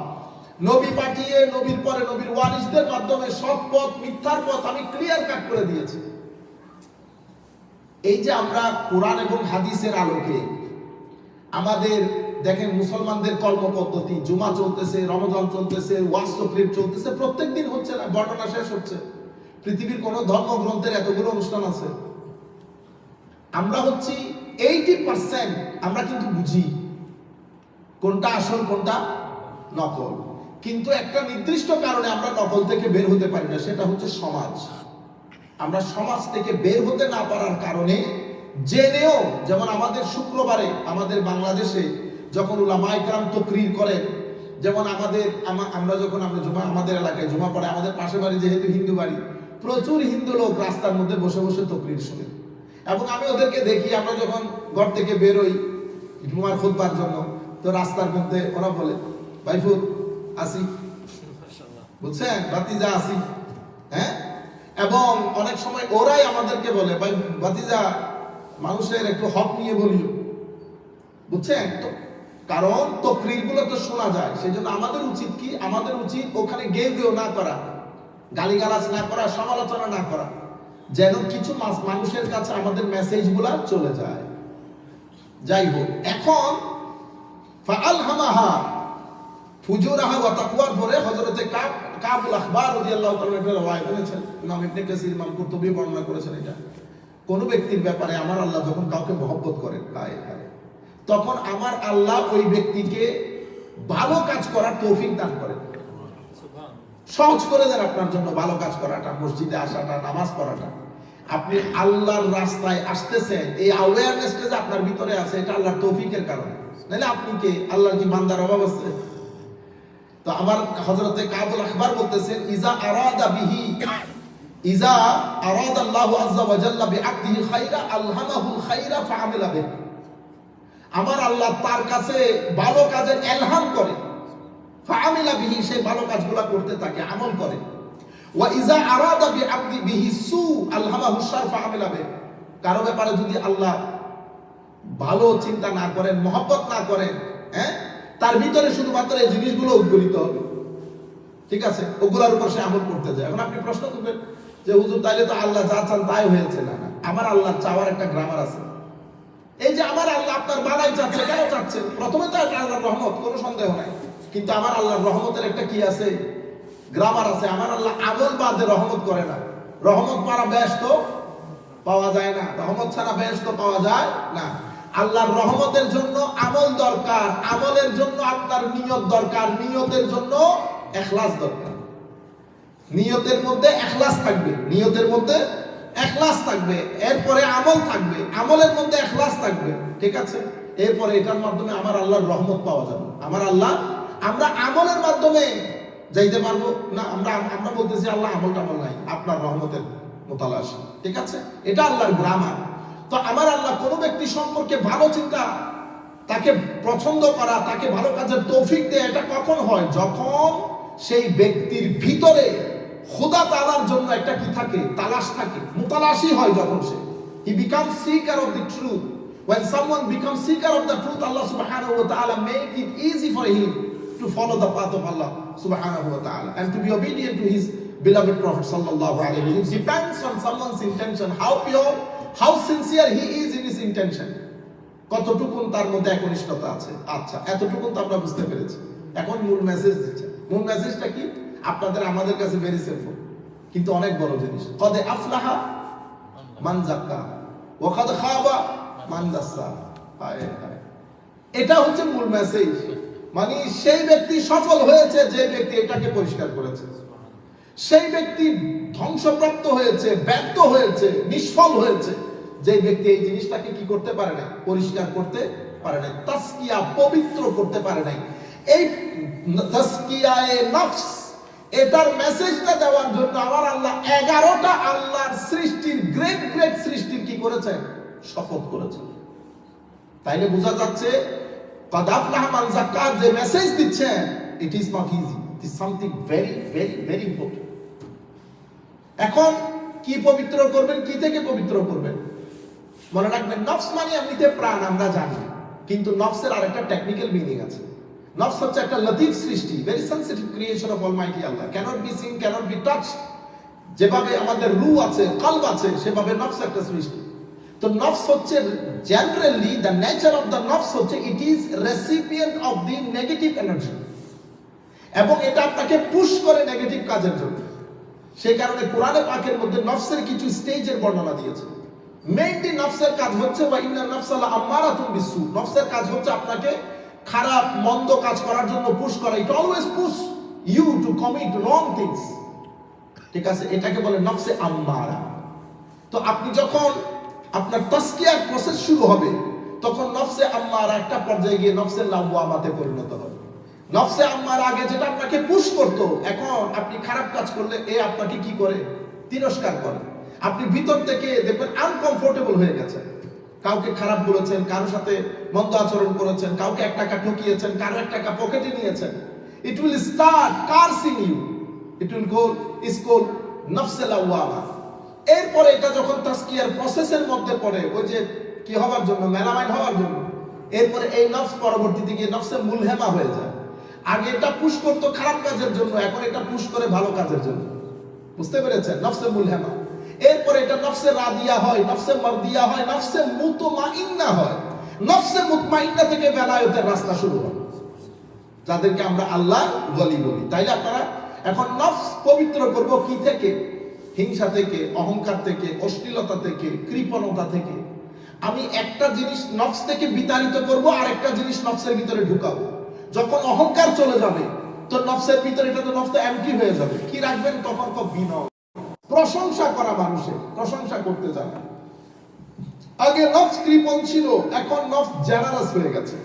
নবী পাঠিয়ে নবীর পরে নবীর ওয়ারিসদের মাধ্যমে সৎ পথ মিথ্যার পথ আমি ক্লিয়ার কাট করে দিয়েছি। এই যে আমরা কোরআন এবং হাদিসের আলোকে আমাদের দেখেন মুসলমানদের কর্ম পদ্ধতি, জুমা চলতেছে, রমজান চলতেছে, ওয়াজ তাকরীর চলতেছে, প্রত্যেকদিন হচ্ছে না, ঘটনা শেষ হচ্ছে। পৃথিবীর কোন ধর্মগ্রন্থের এতগুলো অনুষ্ঠান আছে? আমরা হচ্ছি 80% আমরা কিন্তু বুঝি কোনটা আসল কোনটা নকল, কিন্তু একটা নির্দিষ্ট কারণে আমরা নকল থেকে বের হতে পারি না, সেটা হচ্ছে সমাজ। আমরা সমাজ থেকে বের হতে না পারার কারণে জেনেও, যেমন আমাদের শুক্রবারে আমাদের বাংলাদেশে যখন উলামায়ে কেরাম তাকরীর করেন, যেমন আমরা যখন আমাদের এলাকায় জুমা পড়ে, আমাদের পাশের বাড়ি যেহেতু হিন্দু বাড়ি, প্রচুর হিন্দু লোক রাস্তার মধ্যে বসে বসে তাকরীর শুনে এবং আমি ওদেরকে দেখি। আমরা যখন ঘর থেকে বেরোই জুমার খুতবার জন্য, তো রাস্তার মধ্যে ওরা বলে ভাইফুর আসি, বুঝছেন, ভাতিজা আসি, হ্যাঁ। এবং অনেক সময় ওরাই আমাদেরকে বলে ভাই ভাতিজা মানুষের একটু হক নিয়ে বলিও, বুঝছেন তো, কারণ তাকরীর গুলো তো শোনা যায়। সেই জন্য আমাদের উচিত কি, আমাদের উচিত ওখানে গেউ না করা, গালিগালাজ না করা, সমালোচনা না করা, যেন কিছু মানুষের কাছে আমাদের মেসেজ গুলা চলে যায়। যাই হোক, এখন ফাআলহামাহা ফুজুরাহা ওয়া তাকওয়ার পরে হযরত কাবুল আখবার রাদিয়াল্লাহু তাআলা এর রওয়ায়াত এনেছেন, ইমাম ইবনে কাসির, ইমাম কুরতুবী বর্ণনা করেছেন। এটা কোন ব্যক্তির ব্যাপারে আমার আল্লাহ যখন কাউকে মহব্বত করেন, তখন আমার আল্লাহ ওই ব্যক্তিকে ভালো কাজ করার তৌফিক দান করেন, সহজ করে দেন আপনার জন্য ভালো কাজ করাটা, মসজিদে আসাটা, নামাজ পড়াটা। আপনি আল্লাহর রাস্তায় আসতেছেন, এই অ্যাওয়ারনেসটা যে আপনার ভিতরে আছে, এটা আল্লাহর তৌফিকের কারণে, নাহলে আপনি কে, আল্লাহর কি বান্দার অভাব আছে? তো আমার হযরত কাবুল আখবার বলতেছেন ইজা আরাদাল্লাহু আযজা ওয়া জাল্লা বিআবদিহি খায়রা আলহামাহুল খায়রা ফাআমিলা বিহি। আমার আল্লাহ তার কাছে ভালো কাজের এলহাম করে, ফাআমিলা বিহি, সেই ভালো কাজগুলো করতে থাকে, আমল করে। ওয়া ইজা আরাদা বিআবদি বিহি সু আলহামাহু শার ফাআমিলা বিহি, কারো ব্যাপারে যদি আল্লাহ ভালো চিন্তা না করেন, মহব্বত না করেন, তার ভিতরে শুধুমাত্র এই জিনিসগুলো উদ্গলিত হবে, ঠিক আছে, ওগুলোর উপর সে আমল করতে যায়। এখন আপনি প্রশ্ন করবেন যে হুজুর তাইলে তো আল্লাহ যা চান তাই হয়েছে। না, আমার আল্লাহ চাওয়ার একটা গ্রামার আছে। এই যে আমার আল্লাহ আপনার বালাই চাচ্ছে, কেন চাচ্ছে? প্রথমে তো আল্লাহর রহমত, কোনো সন্দেহ নাই, কিন্তু আমার আল্লাহর রহমতের একটা কি আছে, গ্রামার আছে। আমার আল্লাহ আমল বাদে রহমত করে না। রহমত পারা বেহেশত পাওয়া যায় না, রহমত ছাড়া বেহেশত পাওয়া যায় না। আল্লাহর রহমতের জন্য আমল দরকার, আমলের জন্য আপনার নিয়ত দরকার, নিয়তের জন্য ইখলাস দরকার। নিয়তের মধ্যে ইখলাস থাকবে, নিয়তের মধ্যে ইখলাস থাকবে, এরপরে আমল থাকবে, আমলের মধ্যে ইখলাস থাকবে, ঠিক আছে। এরপরে এটার মাধ্যমে আমার আল্লাহর রহমত পাওয়া যাবে। আমার আল্লাহ, আমরা আমলের মাধ্যমে যাইতে পারবো না। আমরা বলতেছি আল্লাহ আমল টামল নাই, আপনার রহমতের মোতালাশ, ঠিক আছে, এটা আল্লাহর গ্রামার। তো আমার আল্লাহ কোনো ব্যক্তি সম্পর্কে ভালো চিন্তা, তাকে পছন্দ করা, তাকে ভালো কাজের তৌফিক দেয়, এটা কখন হয়? যখন সেই ব্যক্তির ভিতরে খোদা তাআলার জন্য একটা কি থাকে, তালাশ থাকে, মুতালাশি হয়। যখন সে he becomes seeker of the truth, when someone becomes seeker of the truth, Allah subhanahu wa ta'ala make it easy for him to follow the path of Allah subhanahu wa ta'ala and to be obedient to his beloved prophet sallallahu alaihi wasallam. It depends on someone's intention, how pure, how sincere he is in his intention, কতটুকু তার মধ্যে একনিষ্ঠতা আছে। আচ্ছা, এতটুকু তো আমরা বুঝতে পেরেছি। এখন মূল মেসেজ দিচ্ছে। মূল মেসেজটা কি? আপনাদের আমাদের কাছে ভেরি সিম্পল, কিন্তু অনেক বড় জিনিস। কদ আফলাহা মান যাক্কা ওয়া কদ খাবা মান দাসা। এটা হচ্ছে মূল মেসেজ। মানে সেই ব্যক্তি সফল হয়েছে যে ব্যক্তি এটাকে পরিষ্কার করেছে, সেই ব্যক্তি ধ্বংসপ্রাপ্ত হয়েছে, ব্যর্থ হয়েছে, নিষ্ফল হয়েছে যে ব্যক্তি এই জিনিসটাকে কি করতে পারে না, পরিষ্কার করতে পারে না, তাসকিয়া, পবিত্র করতে পারে নাই। এই তাসকিয়ায়ে নফস, এটার মেসেজটা দেওয়ার জন্য আমার আল্লাহ 11টা আল্লাহর সৃষ্টির গ্রেট গ্রেট সৃষ্টির কি করেছেন, শপথ করেছেন। তাইলে বোঝা যাচ্ছে কদ আফলাহা মান যাক্কা যে মেসেজ দিচ্ছেন, it is not easy, it is something very very very important. এখন কি পবিত্র করবেন, কি থেকে পবিত্র করবেন? মনে রাখবেন, নফস মানে এমনিতে প্রাণ, আমরা জানি, কিন্তু নফসের আরেকটা টেকনিক্যাল মিনিং আছে। নফস হচ্ছে একটা লতিফ সৃষ্টি, very sensitive creation of almighty Allah, can't be seen, can't be touched. যেভাবে আমাদের রূহ আছে, কলব আছে, সেভাবে নফস একটা সৃষ্টি। তো নফস হচ্ছে generally, the nature of the নফস হচ্ছে it is recipient of the negative energy, এবং এটা আপনাকে পুশ করে নেগেটিভ কাজের জন্য। সেই কারণে কোরআনে পাকের মধ্যে নফসের কিছু স্টেজের বর্ণনা দিয়েছে। মেইনলি নফসের কাজ হচ্ছে ওয়া ইন্নান নাফসা লাআম্মারাতুন বিসু, নফসের কাজ হচ্ছে আপনাকে খারাপ মন্দ কাজ করার জন্য পুশ করা। It always push you to commit wrong things, ঠিক আছে, এটাকে বলে নফসে আম্মারা। তো আপনি যখন আপনার তাসকিয়ার প্রসেস শুরু হবে, তখন নফসে আম্মারা একটা পর্যায়ে গিয়ে নফসে লাওয়ামাতে পরিণত হবে। নফসে আম্মারা আগে যেটা আপনাকে পুশ করতো, এখন আপনি খারাপ কাজ করলে এ আপনাকে কি করে, তিরস্কার করে। আপনি ভিতর থেকে দেখবেন আনকমফোর্টেবল হয়ে গেছেন। কাউকে খারাপ বলেছেন, কারোর সাথে মন্দ আচরণ করেছেন, কাউকে 1 টাকা ঠকিয়েছেন, কারো 1 টাকা পকেটে নিয়েছেন, it will start cursing you, it will go is called নফসে লাওয়ামা। এরপরে এটা যখন তাসকিয়ার প্রসেসের মধ্যে পড়ে, ওই যে কি হওয়ার জন্য, মেলামাইন হওয়ার জন্য, এরপরে এই নফস পরবর্তীতে গিয়ে নফসে মুলহেমা হয়ে যায়। আগে এটা পুশ করতো খারাপ কাজের জন্য, এখন এটা পুশ করে ভালো কাজের জন্য। বুঝতে পেরেছেন? নফসে মুলহেমা। এরপরে এটা নফসে রাদিয়া হয়, নফসে মারদিয়া হয়, নফসে মুতমাইন্না হয়। নফসে মুতমাইন্না থেকে বেলায়েতের রাস্তা শুরু হয়, যাদেরকে আমরা আল্লাহর ওলি বলি। তাইলে আপনারা এখন নফস পবিত্র করব কি থেকে? হিংসা থেকে, অহংকার থেকে, অশ্লীলতা থেকে, কৃপণতা থেকে। আমি একটা জিনিস নফস থেকে বিতাড়িত করব, আর একটা জিনিস নফসের ভিতরে ঢুকাবো। যখন অহংকার চলে যাবে, তো নফসের ভিতরে এটা তো নফস এমটি হয়ে যাবে। কি রাখবেন তখন? বিনয়, প্রশংসা করা, মানুষের প্রশংসা করতে জানা। আগে নফস কৃপণ ছিল, এখন নফস জেনারাস হয়ে গেছে।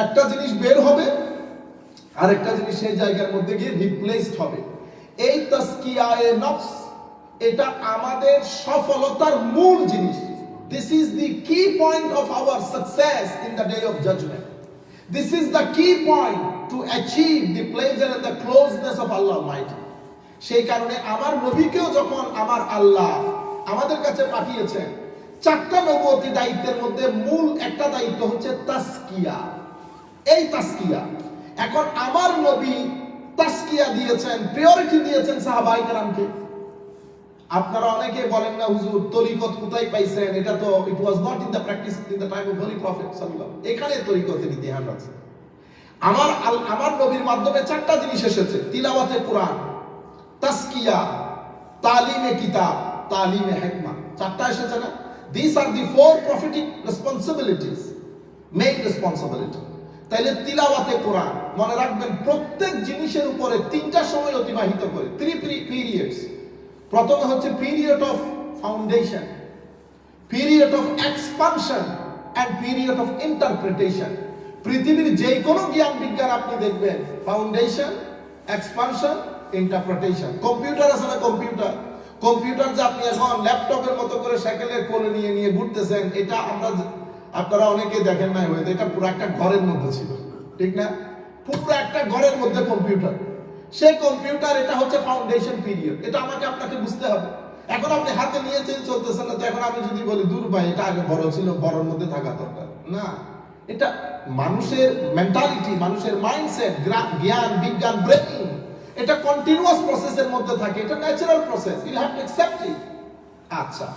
একটা জিনিস বের হবে, আরেকটা জিনিস সেই জায়গার মধ্যে গিয়ে রিপ্লেসড হবে। এই তাসকিয়ায়ে নফস, এটা আমাদের সফলতার মূল জিনিস। This is the key point of our success in the day of judgment. This is the key point to achieve the pleasure and the closeness of Allah Almighty. সেই কারণে আমার নবীকেও যখন আমার আল্লাহ আমাদের কাছে পাঠিয়েছেন, চারটা নবুয়তি দায়িত্বের মধ্যে মূল একটা দায়িত্ব হচ্ছে তাসকিয়া। এই তাসকিয়া, এখন আমার নবী তাসকিয়া দিয়েছেন, প্রিয়রিটি দিয়েছেন সাহাবায়ে কেরামকে। আপনারা অনেকে বলেন না হুজুর তরিকত কোথায় পাইছেন, এটা তো it was not in the practice in the time of holy prophet সাল্লাল্লাহু আলাইহি ওয়াসাল্লাম। এখানে তরিকতের ইতিহাস আছে। আমার নবীর মাধ্যমে চারটা জিনিস এসেছে: তিলাওয়াতে কোরআন, তাসকিয়া, তালিমে কিতাব, তালিমে হিকমা। চারটা এসেছে না? These are the four prophetic responsibilities, main responsibility. তাইলে তিলাওয়াতে কোরআন, মনে রাখবেন প্রত্যেক জিনিসের উপরে তিনটা সময় অতিবাহিত করে, three periods. প্রথমে হচ্ছে period of foundation, period of expansion and period of interpretation. পৃথিবীর যে কোনো জ্ঞান বিজ্ঞান আপনি দেখবেন ফাউন্ডেশন, এক্সপানশন, ইন্টারপ্রিটেশন। কম্পিউটার আছে না, কম্পিউটার যে আপনি এখন ল্যাপটপের মতো করে সাইকেলের কোলে নিয়ে নিয়ে ঘুরতেছেন, এটা আপনারা অনেকে দেখেন নাই হয়তো, এটা পুরো একটা ঘরের মধ্যে ছিল, ঠিক না? পুরো একটা ঘরের মধ্যে কম্পিউটার। সেই কম্পিউটার, এটা হচ্ছে ফাউন্ডেশন পিরিয়ড। এটা আমাকে আপনাকে বুঝতে হবে। এখন আপনি হাতে নিয়ে চলতেছেন না, তো এখন আমি যদি বলি দূর ভাই এটা আগে বড় ছিল, বড়র মধ্যে থাকা দরকার না। এটা মানুষের মেন্টালিটি, মানুষের মাইন্ডসেট, জ্ঞান বিজ্ঞান, ব্রেইন, এটা কন্টিনিউয়াস প্রসেসের মধ্যে থাকে। এটা natural process, you have to accept it. আচ্ছা,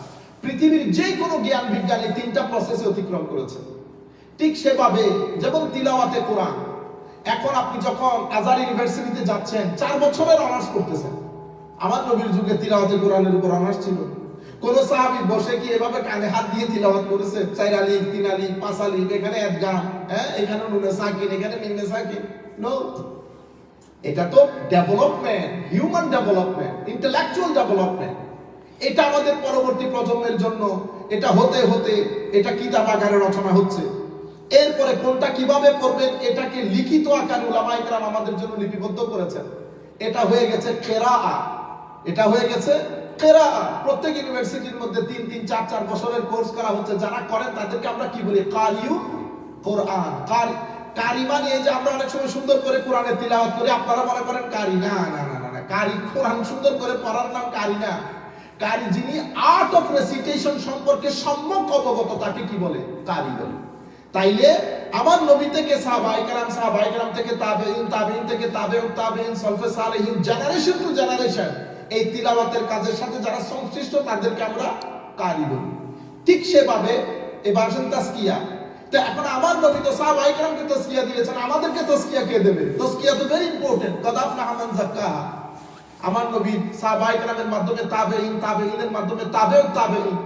পৃথিবীর যে কোনো জ্ঞান বিজ্ঞান এই তিনটা প্রসেসে অতিক্রম করেছে। ঠিক সেভাবে যেমন তিলাওয়াতে কোরআন, এখন আপনি যখন আজহার ইউনিভার্সিটিতে যাচ্ছেন 4 বছরের অনার্স করতেছেন। আমার নবীর যুগে তিলাওয়াতে কোরআনের উপর অনার্স ছিল? কোন সাহাবী বসে কি এভাবে কানে হাত দিয়ে তিলাওয়াত করেছে? 4 আলিফ 3 আলিফ 5 আলিফ, এখানে একগাম, এখানে নুনে সাকিন, এখানে মিমে সাকিন? নো। এটা তো development, human development, intellectual development. এটা আমাদের পরবর্তী প্রজন্মের জন্য এটা হতে হতে এটা কিতাব আকারে রচনা হচ্ছে। এরপরে কোনটা কিভাবে পড়বেন এটাকে লিখিত আকারে উলামায়ে কেরাম আমাদের জন্য লিপিবদ্ধ করেছেন। এটা হয়ে গেছে কিরাআত, এটা হয়ে গেছে কিরাআত। প্রত্যেক ইউনিভার্সিটির মধ্যে 3 4 বছরের কোর্স করা হচ্ছে। যারা করেন তাদেরকে আমরা কি বলি? কারিউ কোরআন। কারি মানে এই যে আমরা অনেক সময় সুন্দর করে কোরআনের তিলাওয়াত করি, আপনারা মনে করেন কারি। না না না না, কারি কোরআন সুন্দর করে পড়ার নাম কারি না। কারি যিনি আর্ট অফ রেসিটেশন সম্পর্কে সম্যক অবগত তাকে কি বলে? কারি বলে। তাইলে আমার নবী থেকে সাহাবায়ে কেরাম থেকে তাবেঈন থেকে তাবেউত তাবেঈন, সালফে সালেহিন, জেনারেশন টু জেনারেশন এই তিলাওয়াতের কাজের সাথে যারা সংশ্লিষ্ট তাদেরকে আমরা কারি বলি। ঠিক সেভাবে এবার আসেন তাসকিয়া। তো এখন আমার নবী তো সাহাবায়ে কেরামকে তাসকিয়া দিয়েছেন, আমাদেরকে তাসকিয়া কে দেবে? তাসকিয়া তো ভেরি ইম্পর্টেন্ট। কদ আফলাহা মান যাক্কাহা। আমার নবী সাহাবায়ে কেরামের মাধ্যমে তাবেঈনের মাধ্যমে তাবেউত তাবেঈন,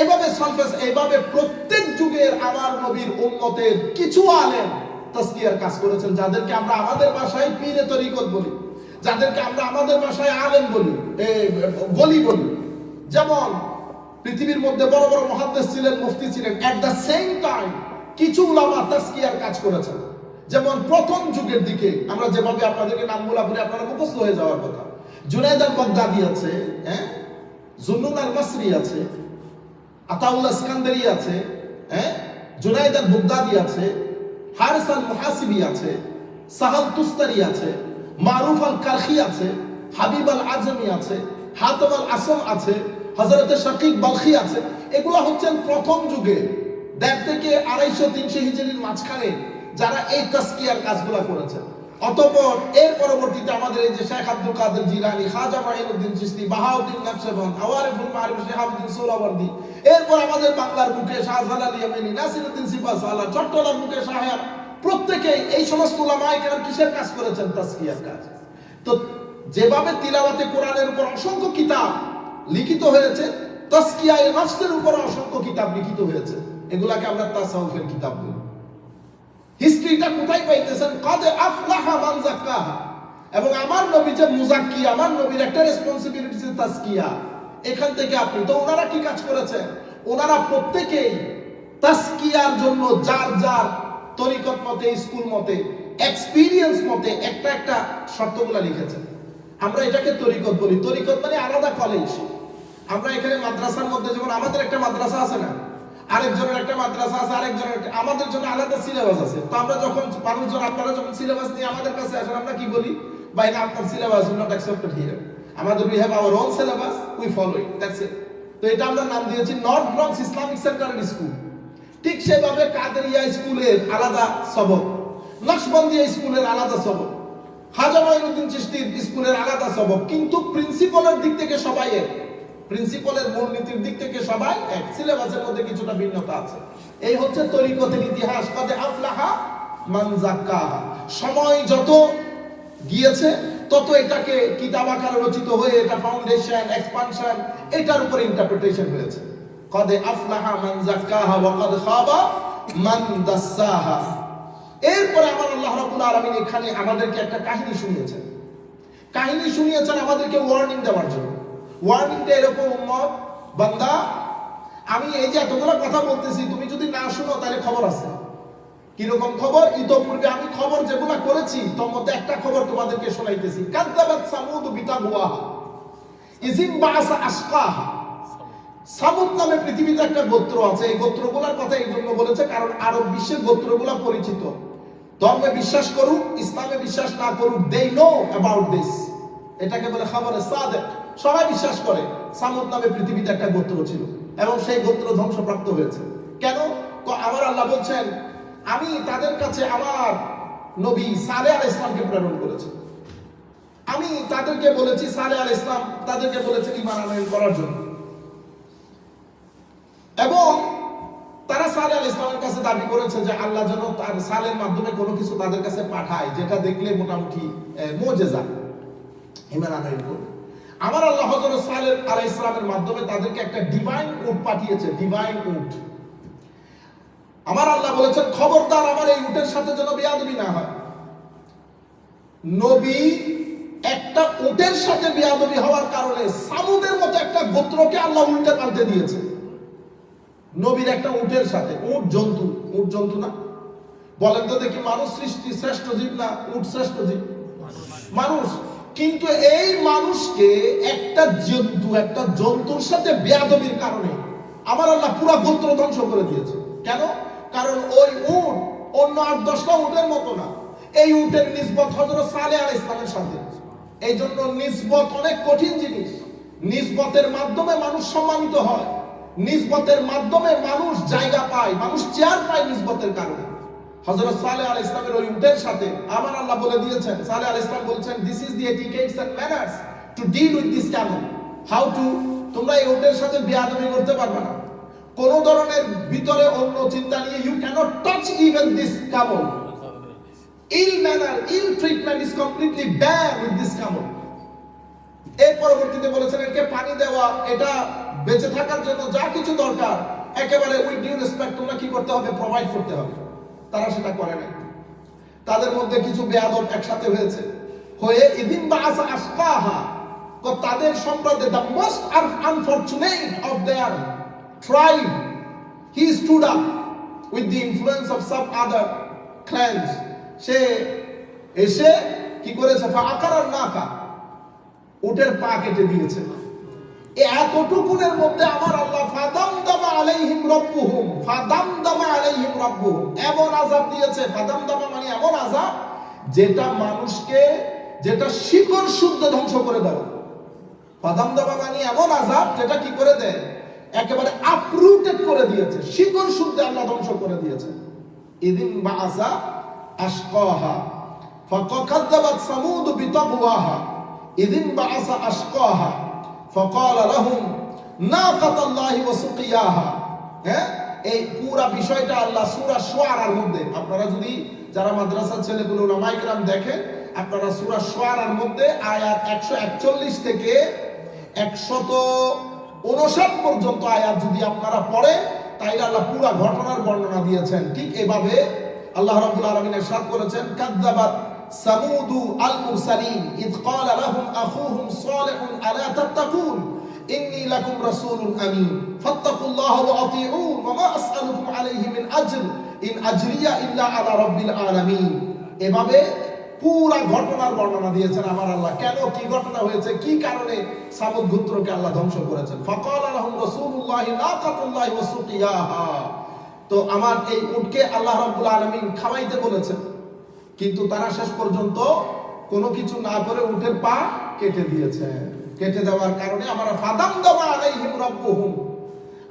এভাবে সালফেস, এভাবে প্রত্যেক যুগের আমার নবীর উম্মতের কিছু আলেম তাসকিয়ার কাজ করেছেন, যাদেরকে আমরা আমাদের ভাষায় পীরে তরিকত বলি, যাদেরকে আমরা আমাদের ভাষায় আলেম বলি, বলি। যেমন পৃথিবীর মধ্যে বড় বড় মুহাদ্দিস ছিলেন, মুফতি ছিলেন। এট দ্য সেম টাইম কিছু উলামা তাসকিয়ার কাজ করেছেন। যেমন প্রথম যুগের দিকে আমরা যেভাবে আপনাদেরকে নামগুলো বলি আপনারা মুখস্থ হয়ে যাওয়ার কথা। জুনায়েদ আল বাগদাদি আছে, জুন্নুন আল মাসরি আছে, আতাউল ইস্কান্দারি আছে, জুনায়েদ আল বাগদাদি আছে, হারিস আল মুহাসিবি আছে, সাহাল তুস্তারি আছে, মারুফ আল কারখি আছে, হাবিব আল আজমি আছে, হাতিম আল আসম আছে, হযরত শাকিক বালখি আছে। এগুলো হচ্ছেন প্রথম যুগে 1.5 থেকে 250-300 হিজরির মাঝখানে যারা এই তাসকিয়ার কাজগুলো করেছেন। অতঃপর এর পরবর্তীতে আমাদের এই যে শেখ আব্দুল কাদের জিলানী, খাজা মাইনুদ্দিন চিশতি, বাহাউদ্দিন নকশবন্দ, আওয়ারিফুল মারিফ শিহাবুদ্দিন সোহরাওয়ার্দী, এরপর আমাদের বাংলার মুখে শাহজালাল ইয়ামানি, নাসিরউদ্দিন সিপাহসালার, চট্টগ্রামের মুখে শাহয়াব, প্রত্যেকেই এই সমস্ত উলামায়ে কেরাম কিসের কাজ করেছেন? তাসকিয়ার কাজ। তো যেভাবে তিলাওয়াতে কোরআনের উপর অসংখ্য কিতাব লিখিত হয়েছে, তাসকিয়ায়ে নফসের উপর অসংখ্য কিতাব লিখিত হয়েছে। এগুলাকে আমরা তাসাউফের কিতাব বলি। হিস্ট্রিটা কোথায় পাইতেছেন? কদ আফলাহা মান যাক্কাহা। এবং আমার নবী যে মুজাক্কি, আমার নবীর একটা রেসপন্সিবিলিটি ছিল তাসকিয়া। এখান থেকে আপনি তো ওনারা কি কাজ করেছেন? ওনারা প্রত্যেকেই তাসকিয়ার জন্য যার যার তরিকত মতে, স্কুল মতে, এক্সপেরিয়েন্স মতে একটা শর্তগুলো লিখেছেন। আমরা এটাকে তরিকত বলি। তরিকত মানে আলাদা কলেজ। আমরা এখানে মাদ্রাসার মধ্যে, যেমন আমাদের একটা মাদ্রাসা আছে না, আরেকজনের একটা মাদ্রাসা আছে, আরেকজনের আমাদের জন্য আলাদা সিলেবাস আছে। তো আমরা যখন মানুষজন, আপনারা যখন সিলেবাস নিয়ে আমাদের কাছে আসেন, আমরা কি বলি? ভাই না, আপনার syllabus will not accepted here. আমাদের we have our own syllabus, we follow it, that's it. তো এটা আমরা নাম দিয়েছি নর্থ ব্রঙ্কস ইসলামিক সেন্টারের স্কুল। ঠিক সেভাবে কাদেরিয়া স্কুলের আলাদা সবক, নকশবন্দিয়া স্কুলের আলাদা সবক, খাজা মঈনুদ্দিন চিশতির স্কুলের আলাদা সবক, কিন্তু প্রিন্সিপালের দিক থেকে সবাই এক। প্রিন্সিপালের মূলনীতির দিক থেকে সবাই এক, সিলেবাসের মধ্যে কিছুটা ভিন্নতা আছে। এই হচ্ছে তরিকতের ইতিহাস। কদ আফলাহা মান যাক্কাহা। সময় যত গিয়েছে তত এটাকে কিতাব আকারে রচিত হয়ে এটা ফাউন্ডেশন, এক্সপানশন, এটার উপর ইন্টারপ্রিটেশন হয়েছে। কদ আফলাহা মান যাক্কাহা ওয়া কদ খাবা মান দাসসাহা। এরপরে আমার আল্লাহ রাব্বুল আলামিন এখানে আমাদেরকে একটা কাহিনী শুনিয়েছেন। কাহিনী শুনিয়েছেন আমাদেরকে ওয়ার্নিং দেওয়ার জন্য। ওয়ার্নিংটা এরকম, উম্মত বান্দা, আমি এই যে এতগুলো কথা বলতেছি, তুমি যদি না শুনো তাহলে খবর আছে। কিরকম খবর? ইতোপূর্বে আমি খবর যেগুলা করেছি তার মধ্যে একটা খবর তোমাদেরকে শোনাইতেছি। কাযযাবাত সামুদ বিতাগওয়াহা ইযিম বাআসা আশকাহা। সামুদ নামে পৃথিবীতে একটা গোত্র আছে। এই গোত্রগুলোর কথা এই জন্য বলেছে কারণ আরব বিশ্বের গোত্রগুলা পরিচিত। ধর্মে বিশ্বাস করুক, ইসলামে বিশ্বাস না করুক, দে নো অ্যাবাউট দিস। এটাকে বলে খবরে সাদেক। সবাই বিশ্বাস করে সামুদ নামে পৃথিবীতে একটা গোত্র ছিল এবং সেই গোত্র ধ্বংসপ্রাপ্ত হয়েছে। কেন? তো আমার আল্লাহ বলছেন, আমি তাদের কাছে আমার নবী সালেহ আলাইহিস সালামকে প্রেরণ করেছি। আমি তাদেরকে বলেছি, সালেহ আলাইহিস সালাম তাদেরকে বলেছেন ঈমান আনয়ন করার জন্য, এবং তারা সালেহ আলাইহিস সালামের কাছে দাবি করেছে যে আল্লাহ যেন তার সালেহের মাধ্যমে কোনো কিছু তাদের কাছে পাঠায় যেটা দেখলে মোটামুটি মুজিজা, ঈমান আনয়ন করবে। আমার আল্লাহ হযরত সালেহ আলাইহিস সালামের মাধ্যমে তাদেরকে একটা ডিভাইন উট পাঠিয়েছে, ডিভাইন উট। আমার আল্লাহ বলেছেন, খবরদার আমার এই উটের সাথে যেন বেয়াদবি না হয়। নবী একটা উটের সাথে বেয়াদবি হওয়ার কারণে সামুদের মতো একটা গোত্রকে আল্লাহ উল্টে পাল্টে দিয়েছে। নবীর একটা উটের সাথে। উট জন্তু, উট জন্তু না? বলেন তো দেখি, মানুষ সৃষ্টি শ্রেষ্ঠ জীব না উট শ্রেষ্ঠ জীব? মানুষ। কিন্তু এই মানুষকে একটা জন্তু, একটা জন্তুর সাথে বেয়াদবির কারণে আমার আল্লাহ পুরো গোত্র ধ্বংস করে দিয়েছে। কেন? কারণ ওই উট অন্য ৮-১০টা উটের মতো না। এই উটের নিসবত হযরত সালেহ আলাইহিস সালামের সাথে। এই জন্য নিসবত অনেক কঠিন জিনিস। নিসবতের মাধ্যমে মানুষ সম্মানিত হয়, নিসবতের মাধ্যমে মানুষ জায়গা পায়, মানুষ চেয়ার পায় নিসবতের কারণে। হযরত সালেহ আলাইহিস সালামের ওই উটের সাথে আমার আল্লাহ বলে দিয়েছেন, সালেহ আলাইহিস সালাম বলছেন, this is the etiquettes and manners to deal with this camel. How to, তোমরা এই উটের সাথে বেয়াদবি করতে পারবে না। কোন ধরনের ভিতরে অন্য চিন্তা নিয়ে, you can't touch even this camel. Ill manner, ill treatment is completely ban with this camel. এর পরবর্তীতে বলেছেন, একে পানি দেওয়া, এটা বেঁচে থাকার জন্য যা কিছু দরকার একেবারে উইথ ডিউ রেসপেক্ট তোমরা কি করতে হবে? প্রোভাইড করতে হবে। তারা সেটা করে না। তাদের মধ্যে কিছু বেয়াদব একসাথে হয়েছে, হয়ে ইদিন বাআসা আশকাহা, তাদের সম্প্রদায়, the most unfortunate of their tribe, he stood up with the influence of some other clans. সে এসে কি করেছে? ফাআকারান নাকা, উটের পা কেটে দিয়েছে। এতটুকুনের মধ্যে আমার আল্লাহ ফাদামদামা আলাইহিম রাব্বুহুম, ফাদামদামা আলাইহিম রাব্বুহুম, এমন আযাব দিয়েছে। ফাদামদামা মানে এমন আযাব যেটা মানুষকে, যেটা শিকড় শুদ্ধ ধ্বংস করে দেয়। ফাদামদামা মানে এমন আযাব যেটা কি করে দেয়? একেবারে আপরুটেড করে দিয়েছে, শিকড় শুদ্ধ আল্লাহ ধ্বংস করে দিয়েছে। ইদিন বাআসা আশকাহা ফাকাযযাবাত সামুদ বিতাগওয়াহা ইদিন বাআসা আশকাহা فقال لهم ناقة الله وسقياها। হ্যাঁ, এই পুরো বিষয়টা আল্লাহ সূরা শুআরার মধ্যে, আপনারা যদি যারা মাদ্রাসার ছেলেগুলো উলামায়ে কেরাম দেখেন, আপনারা সূরা শুআরার মধ্যে আয়াত 141 থেকে 159 পর্যন্ত আয়াত যদি আপনারা পড়েন, তাইলে আল্লাহ পুরো ঘটনার বর্ণনা দিয়েছেন। ঠিক এভাবে আল্লাহ রাব্বুল আলামিন ইরশাদ করেছেন, কাযযাবাত সামুদু আল মুরসালিন ইয ক্বালা লাহুম আখুহুম সালিহুন আলা তাত্তাকুন ইন্নী লাকুম রাসূলুন আমিন ফাত্তাকুল্লাহা ওয়া আতিউন ওয়া মা আসআলুকুম আলাইহি মিন আজর ইন আজরিয়া ইল্লা আলা রাব্বিল আলামিন। এভাবে পুরা ঘটনার বর্ণনা দিয়েছেন আমার আল্লাহ। কেন, কি ঘটনা হয়েছে, কি কারণে সামুদ গোত্রকে আল্লাহ ধ্বংস করেছেন। ফাকালা লাহুম রাসূলুল্লাহি নাকাতুল্লাহি ওয়া সুকিয়াহা, তো আমার এই উটকে আল্লাহ রাব্বুল আলামিন খাওয়াইতে বলেছেন, কিন্তু তারা শেষ পর্যন্ত কোনো কিছু না করে উটের পা কেটে দিয়েছে। কেটে দেওয়ার কারণে আমার ফাদামদামা আলাইহিম রাব্বুহুম,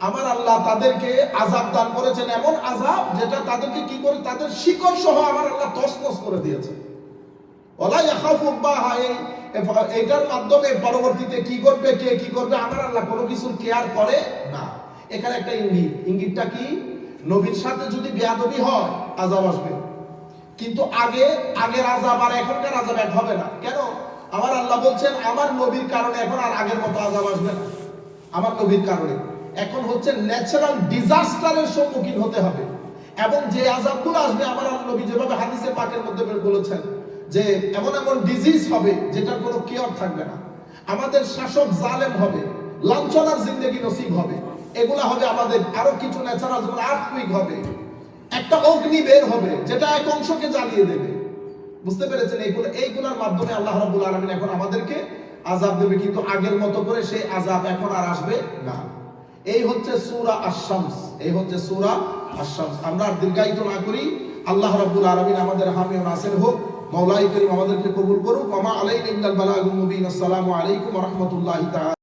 আমার আল্লাহ তাদেরকে আযাব দান করেছেন, এমন আযাব যেটা তাদেরকে কি করে, তাদের শিকড় সহ আমার আল্লাহ তছনছ করে দিয়েছে। ওয়ালা ইয়াখাফু বাহা, এইটার মাধ্যমে পরবর্তীতে কি করবে, কে কি করবে, আমার আল্লাহ কোনো কিছু কেয়ার করে না। এখানে একটা ইঙ্গিত, ইঙ্গিতটা কি, নবীর সাথে যদি বেয়াদবি হয় আযাব আসবে, কিন্তু আগের আযাব আর এখনকার আযাব এক হবে না। কেন, আমার আল্লাহ বলছেন আমার নবীর কারণে এখন আর আগের মতো আযাব আসবে না। আমার নবীর কারণে এখন হচ্ছে ন্যাচারাল ডিজাস্টারের সম্মুখীন হতে হবে, এবং যে আযাবগুলো আসবে আমার আল্লাহ নবী যেভাবে হাদিসে পাকের মধ্যে বলেছেন যে এমন এমন ডিজিজ হবে যেটার কোনো কিয়র থাকবে না, আমাদের শাসক জালেম হবে, লাঞ্ছনার জিন্দেগি নসিব হবে, এগুলা হবে আমাদের। আরো কিছু ন্যাচারাল, যেমন আর্থকুইক হবে, একটা অগ্নি বের হবে যেটা এক অংশকে জ্বালিয়ে দেবে। বুঝতে পেরেছেন, এইগুলোর মাধ্যমে আল্লাহ রাব্বুল আলামিন এখন আমাদেরকে আযাব দেবে, কিন্তু আগের মতো করে সেই আযাব এখন আর আসবে না। এই হচ্ছে সূরা আশ-শামস, এই হচ্ছে সূরা আশ-শামস। আমরা আর দীর্ঘায়িত না করি, আল্লাহ রাব্বুল আলামিন আমাদের হামি ও নাসির হোক। মাওলাই করিম আমাদেরকে কবুল করুক। ওয়া মা আলাইনা ইল্লাল বালাগুল মুবিন। আসসালামু আলাইকুম ওয়া রাহমাতুল্লাহি তাআলা।